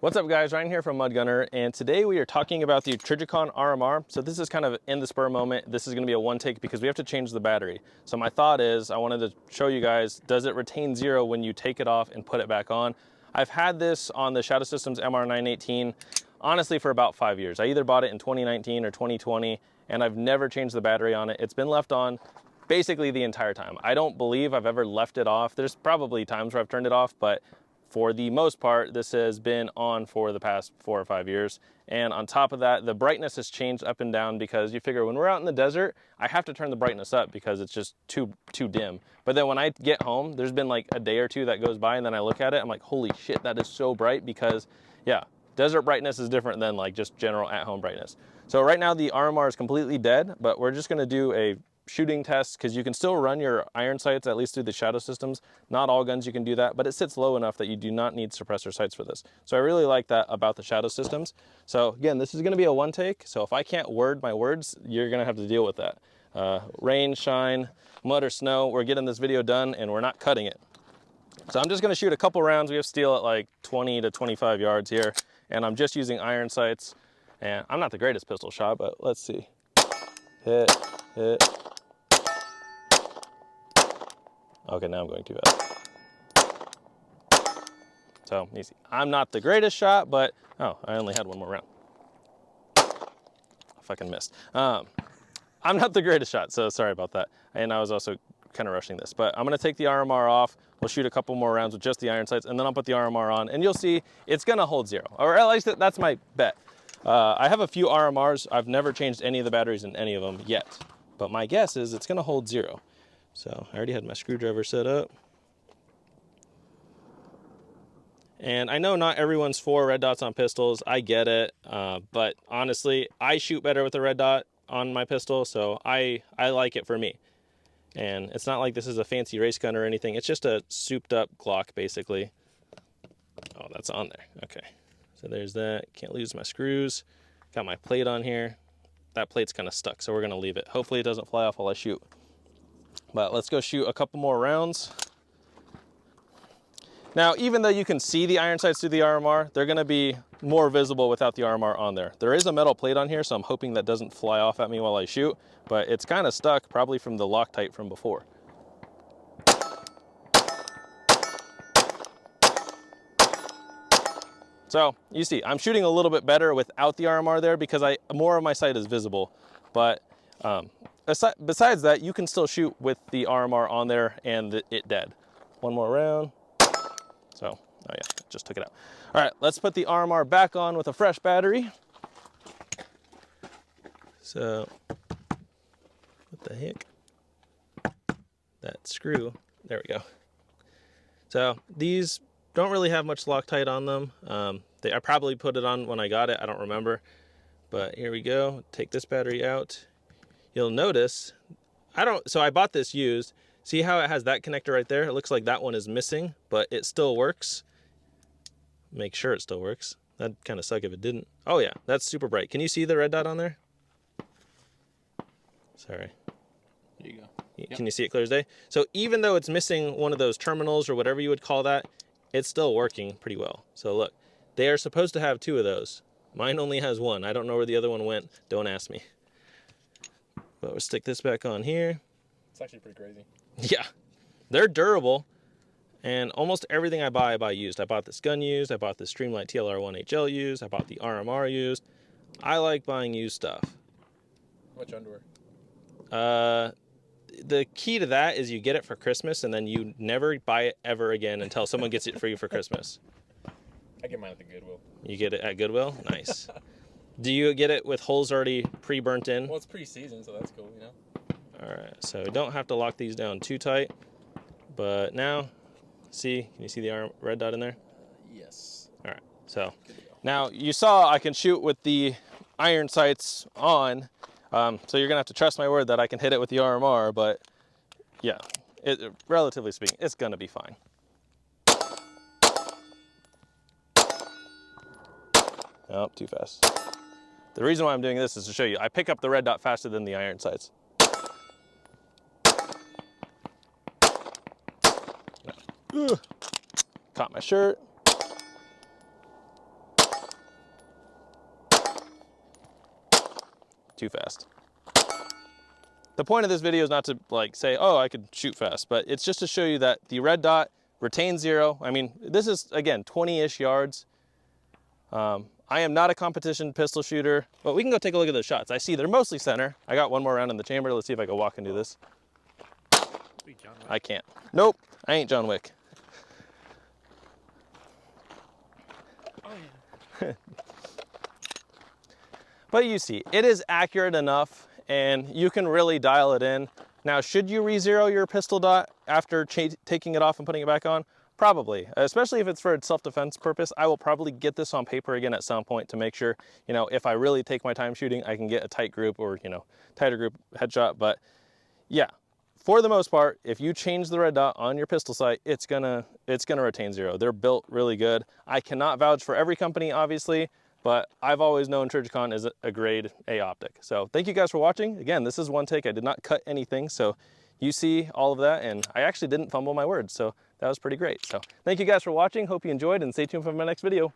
What's up guys, Ryan here from Mud Gunner, and today we are talking about the Trijicon RMR. So this is kind of in the spur moment. This is gonna be a one take because we have to change the battery. So my thought is, I wanted to show you guys, does it retain zero when you take it off and put it back on? I've had this on the Shadow Systems MR918, honestly for about 5 years. I either bought it in 2019 or 2020, and I've never changed the battery on it. It's been left on basically the entire time. I don't believe I've ever left it off. There's probably times where I've turned it off, but for the most part, this has been on for the past 4 or 5 years. And on top of that, the brightness has changed up and down because you figure when we're out in the desert, I have to turn the brightness up because it's just too dim. But then when I get home, there's been like a day or two that goes by and then I look at it, I'm like, holy shit, that is so bright because yeah, desert brightness is different than like just general at-home brightness. So right now the RMR is completely dead, but we're just gonna do a shooting test because you can still run your iron sights, at least through the Shadow Systems. Not all guns you can do that, but it sits low enough that you do not need suppressor sights for this. So I really like that about the Shadow Systems. So again, this is gonna be a one take. So if I can't word my words, you're gonna have to deal with that. Rain, shine, mud or snow, we're getting this video done and we're not cutting it. So I'm just gonna shoot a couple rounds. We have steel at like 20 to 25 yards here, and I'm just using iron sights. And I'm not the greatest pistol shot, but let's see. Hit, hit. Okay, now I'm going too fast. So, easy. I'm not the greatest shot, but, oh, I only had one more round. I fucking missed. I'm not the greatest shot, so sorry about that. And I was also kind of rushing this, but I'm gonna take the RMR off. We'll shoot a couple more rounds with just the iron sights, and then I'll put the RMR on, and you'll see it's gonna hold zero, or at least that's my bet. I have a few RMRs. I've never changed any of the batteries in any of them yet, but my guess is it's gonna hold zero. So I already had my screwdriver set up. And I know not everyone's for red dots on pistols. I get it. But honestly, I shoot better with a red dot on my pistol. So I like it for me. And it's not like this is a fancy race gun or anything. It's just a souped up Glock basically. Oh, that's on there. Okay. So there's that. Can't lose my screws. Got my plate on here. That plate's kind of stuck, so we're going to leave it. Hopefully it doesn't fly off while I shoot. But let's go shoot a couple more rounds. Now, even though you can see the iron sights through the RMR, they're gonna be more visible without the RMR on there. There is a metal plate on here, so I'm hoping that doesn't fly off at me while I shoot, but it's kind of stuck, probably from the Loctite from before. So you see, I'm shooting a little bit better without the RMR there because more of my sight is visible, but besides that, you can still shoot with the RMR on there and it dead. One more round. So, oh yeah, just took it out. All right, let's put the RMR back on with a fresh battery. So, what the heck? That screw, there we go. So these don't really have much Loctite on them. I probably put it on when I got it, I don't remember. But here we go, take this battery out. You'll notice, so I bought this used. See how it has that connector right there? It looks like that one is missing, but it still works. Make sure it still works. That'd kind of suck if it didn't. Oh yeah, that's super bright. Can you see the red dot on there? Sorry. There you go. Can you see it clear as day? So even though it's missing one of those terminals or whatever you would call that, it's still working pretty well. So look, they are supposed to have 2 of those. Mine only has 1. I don't know where the other one went. Don't ask me. But we'll stick this back on here. It's actually pretty crazy. Yeah, they're durable, and almost everything I buy used. I bought this gun used, I bought this Streamlight TLR1 HL used, I bought the RMR used. I like buying used stuff. How much underwear? The key to that is you get it for Christmas, and then you never buy it ever again until someone gets it for you for Christmas. I get mine at the Goodwill. You get it at Goodwill? Nice. Do you get it with holes already pre-burnt in? Well, it's pre-season, so that's cool, you know? All right, so don't have to lock these down too tight, but now, see, can you see the red dot in there? Yes. All right, so now you saw I can shoot with the iron sights on, so you're gonna have to trust my word that I can hit it with the RMR, but yeah, relatively speaking, it's gonna be fine. Oh, too fast. The reason why I'm doing this is to show you, I pick up the red dot faster than the iron sights. Caught my shirt. too fast. The point of this video is not to like say, oh, I could shoot fast, but it's just to show you that the red dot retains 0. I mean, this is, again, 20-ish yards. I am not a competition pistol shooter, but we can go take a look at those shots. I see they're mostly center. I got one more round in the chamber. Let's see if I can walk and do this. I can't. Nope, I ain't John Wick. Oh, yeah. But you see, it is accurate enough and you can really dial it in. Now, should you re-zero your pistol dot after taking it off and putting it back on? Probably, especially if it's for a self-defense purpose. I will probably get this on paper again at some point to make sure, you know, if I really take my time shooting, I can get a tight group or, you know, tighter group headshot. But yeah, for the most part, if you change the red dot on your pistol sight, it's gonna retain 0. They're built really good. I cannot vouch for every company, obviously, but I've always known Trijicon is a grade A optic. So thank you guys for watching. Again, this is one take. I did not cut anything, so you see all of that, and I actually didn't fumble my words, so that was pretty great. So thank you guys for watching. Hope you enjoyed, and stay tuned for my next video.